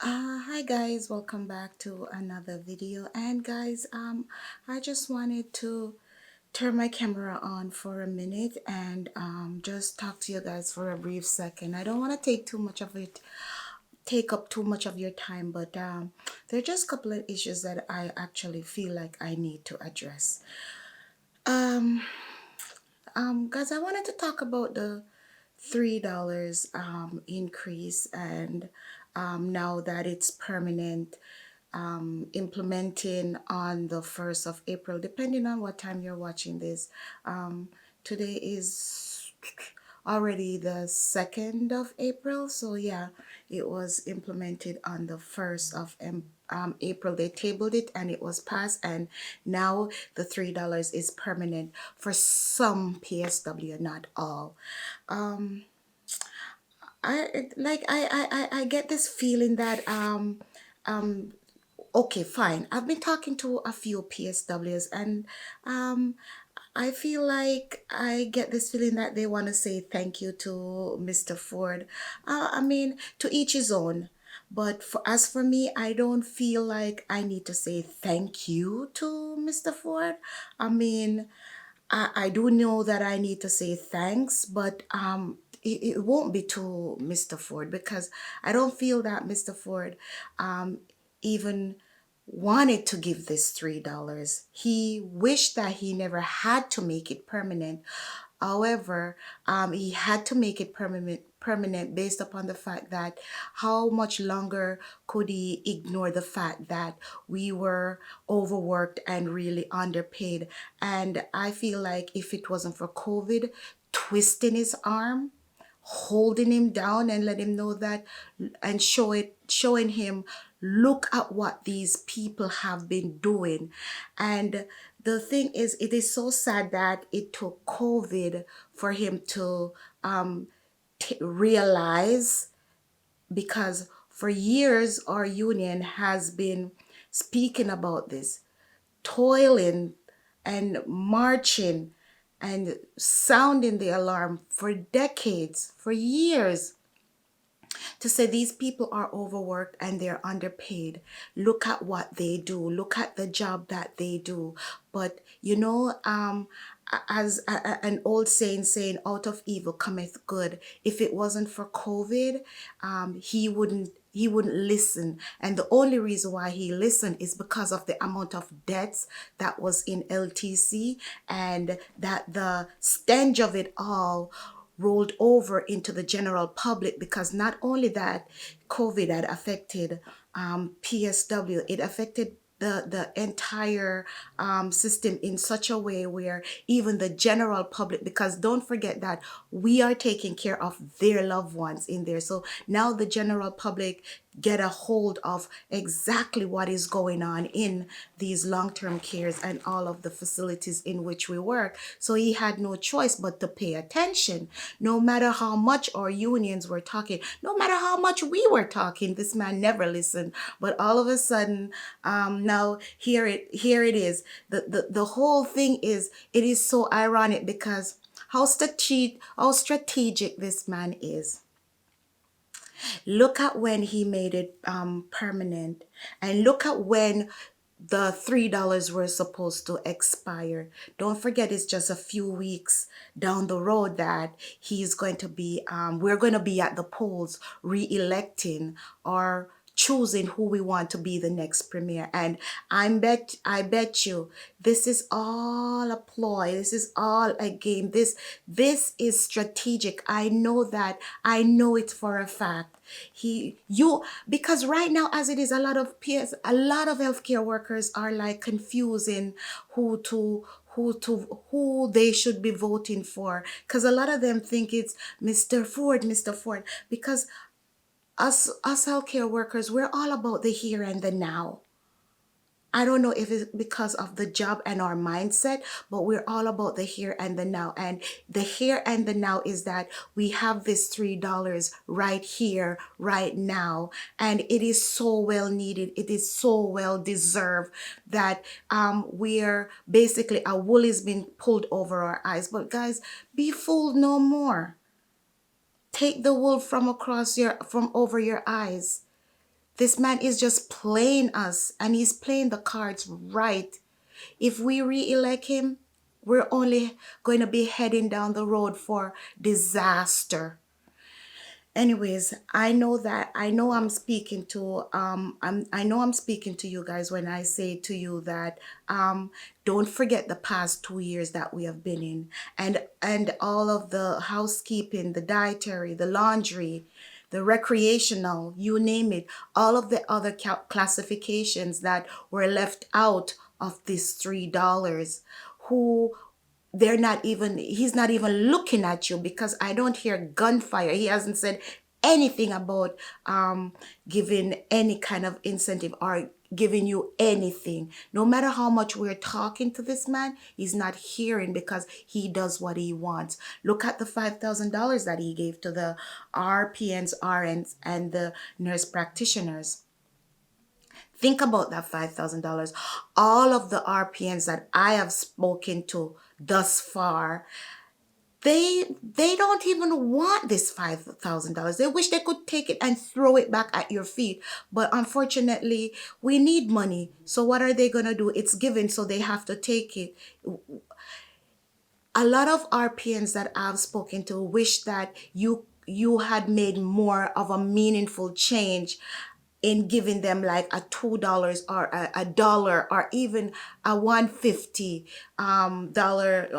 Hi guys, welcome back to another video. And guys, I just wanted to turn my camera on for a minute and just talk to you guys for a brief second. I don't want to take up too much of your time, but there are just a couple of issues that I actually feel like I need to address. Um, Guys, I wanted to talk about the $3 increase, and now that it's permanent, implementing on the 1st of April, depending on what time you're watching this. Today is already the 2nd of April, so yeah, it was implemented on the 1st of April. They tabled it and it was passed, and now the $3 is permanent for some PSW, not all. I get this feeling that okay, fine. I've been talking to a few PSWs, and um, I feel like I get this feeling that they want to say thank you to Mr. Ford. I mean, to each his own. But as for me, I don't feel like I need to say thank you to Mr. Ford. I mean, I do know that I need to say thanks, but it won't be to Mr. Ford, because I don't feel that Mr. Ford even wanted to give this $3. He wished that he never had to make it permanent. However, he had to make it permanent based upon the fact that how much longer could he ignore the fact that we were overworked and really underpaid. And I feel like if it wasn't for COVID twisting his arm, holding him down and let him know that, and showing him, look at what these people have been doing. And the thing is, it is so sad that it took COVID for him to realize, because for years our union has been speaking about this, toiling and marching and sounding the alarm for decades, for years, to say these people are overworked and they're underpaid. Look at what they do. Look at the job that they do. But as an old saying, out of evil cometh good. If it wasn't for COVID, he wouldn't listen. And the only reason why he listened is because of the amount of debts that was in LTC, and that the stench of it all rolled over into the general public. Because not only that, COVID had affected PSW, it affected the entire system in such a way where even the general public, because don't forget that we are taking care of their loved ones in there. So now the general public get a hold of exactly what is going on in these long-term cares and all of the facilities in which we work. So he had no choice but to pay attention. No matter how much our unions were talking, no matter how much we were talking, this man never listened. But all of a sudden, now here it is. The whole thing is, it is so ironic, because how strategic this man is. Look at when he made it permanent, and look at when the $3 were supposed to expire. Don't forget, it's just a few weeks down the road that we're going to be at the polls re-electing or choosing who we want to be the next premier. And I bet you this is all a ploy. This is all a game. This is strategic. I know that. I know it for a fact. Because right now, as it is, a lot of healthcare workers are like confusing who they should be voting for, because a lot of them think it's Mr. Ford, because us healthcare workers, we're all about the here and the now. I don't know if it's because of the job and our mindset, but we're all about the here and the now. And the here and the now is that we have this $3 right here, right now. And it is so well needed. It is so well deserved that we're basically, a wool is being pulled over our eyes. But guys, be fooled no more. Take the wool from over your eyes. This man is just playing us, and he's playing the cards right. If we re-elect him, we're only going to be heading down the road for disaster. Anyways, I know I'm speaking to I know I'm speaking to you guys when I say to you that don't forget the past 2 years that we have been in, and all of the housekeeping, the dietary, the laundry, the recreational, you name it, all of the other classifications that were left out of this $3, who they're not even, he's not even looking at you, because I don't hear gunfire. He hasn't said anything about giving any kind of incentive or giving you anything. No matter how much we're talking to this man, he's not hearing, because he does what he wants. Look at the $5,000 that he gave to the RPNs, RNs, and the nurse practitioners. Think about that $5,000. All of the RPNs that I have spoken to thus far, they don't even want this $5,000. They wish they could take it and throw it back at your feet. But unfortunately, we need money. So what are they gonna do? It's given, so they have to take it. A lot of RPNs that I've spoken to wish that you had made more of a meaningful change in giving them like a $2 or a dollar, or even a 150 dollar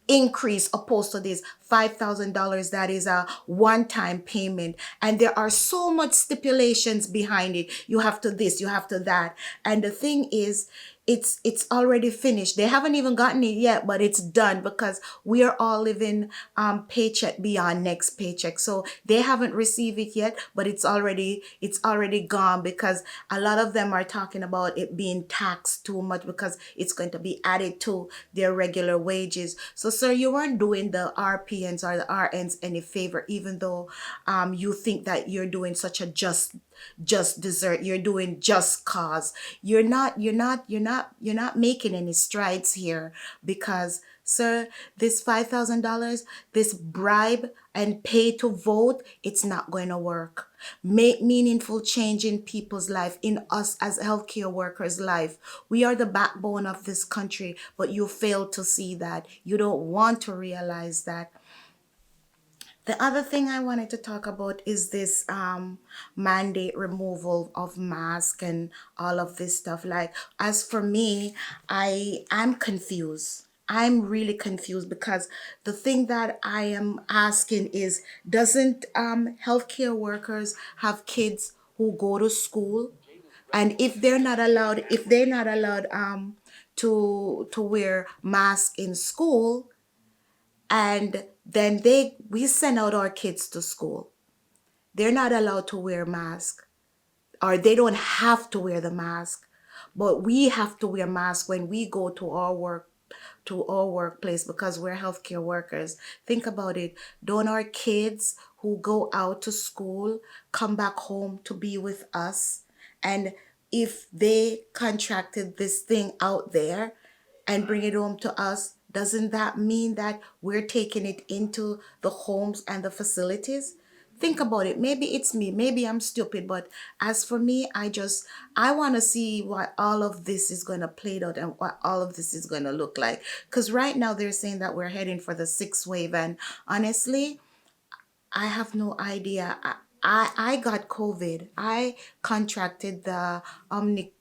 increase, opposed to this $5,000 that is a one-time payment. And there are so much stipulations behind it. You have to this, you have to that. And the thing is, it's already finished. They haven't even gotten it yet, but it's done, because we are all living paycheck beyond next paycheck. So they haven't received it yet, but it's already gone, because a lot of them are talking about it being taxed too much, because it's going to be added to their regular wages. So sir, you weren't doing the RPNs or the RNs any favor, even though you think that you're doing such a just dessert, you're doing just cause. You're not making any strides here, because sir, this $5,000, this bribe and pay to vote, it's not going to work. Make meaningful change in people's life, in us as healthcare workers' life. We are the backbone of this country, but you fail to see that. You don't want to realize that. The other thing I wanted to talk about is this mandate removal of mask and all of this stuff. Like, as for me, I'm confused. I'm really confused, because the thing that I am asking is, doesn't healthcare workers have kids who go to school? And if they're not allowed to wear mask in school, and then we send out our kids to school, they're not allowed to wear mask, or they don't have to wear the mask, but we have to wear mask when we go to our workplace, because we're healthcare workers. Think about it. Don't our kids who go out to school come back home to be with us? And if they contracted this thing out there and bring it home to us, doesn't that mean that we're taking it into the homes and the facilities? Think about it. Maybe it's me, maybe I'm stupid, but as for me, I want to see what all of this is going to play out, and what all of this is going to look like, because right now they're saying that we're heading for the sixth wave, and honestly, I have no idea. I got COVID. I contracted the Omicron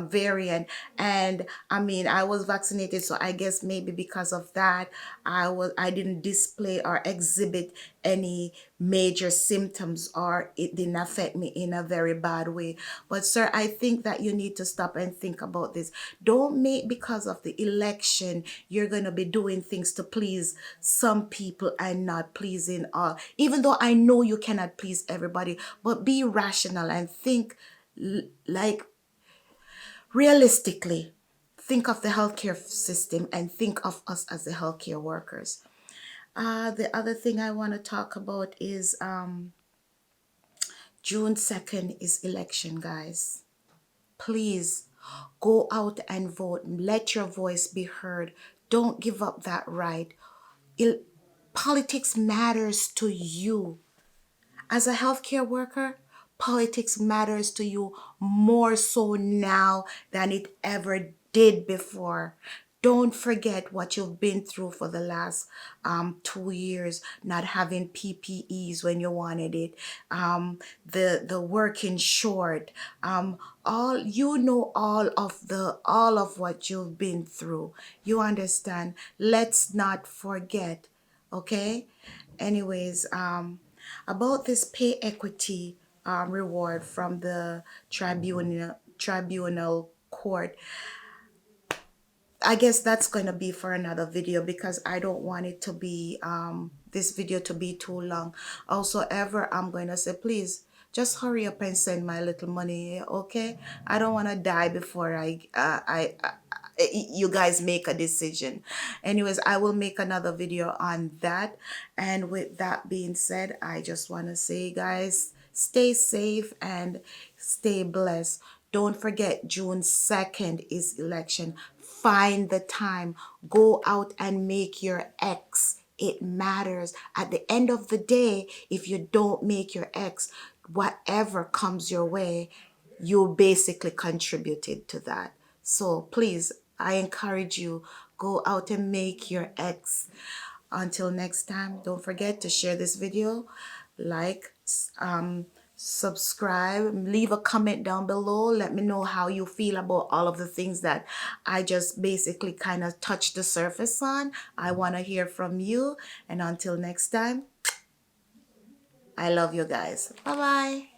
variant, and I mean, I was vaccinated, so I guess maybe because of that, I didn't display or exhibit any major symptoms, or it didn't affect me in a very bad way. But sir, I think that you need to stop and think about this. Don't make, because of the election, you're going to be doing things to please some people and not pleasing all. Even though I know you cannot please everybody, but be rational and think, like, realistically. Think of the healthcare system and think of us as the healthcare workers. The other thing I want to talk about is June 2nd is election, guys. Please go out and vote. Let your voice be heard. Don't give up that right. Politics matters to you. As a healthcare worker, Politics matters to you more so now than it ever did before. Don't forget what you've been through for the last 2 years, not having PPEs when you wanted it, the working short, all you know, all of what you've been through. You understand? Let's not forget, okay? Anyways, about this pay equity reward from the tribunal court, I guess that's going to be for another video because I don't want it to be this video to be too long. Also, ever I'm going to say, please just hurry up and send my little money, okay? I don't want to die before you guys make a decision. Anyways, I will make another video on that. And with that being said, I just want to say, guys, stay safe and stay blessed. Don't forget, June 2nd is election. Find the time. Go out and make your X. It matters. At the end of the day, if you don't make your X, whatever comes your way, you basically contributed to that. So please, I encourage you, go out and make your X. Until next time, don't forget to share this video, like, subscribe, leave a comment down below. Let me know how you feel about all of the things that I just basically kind of touched the surface on. I want to hear from you. And until next time, I love you guys. Bye bye.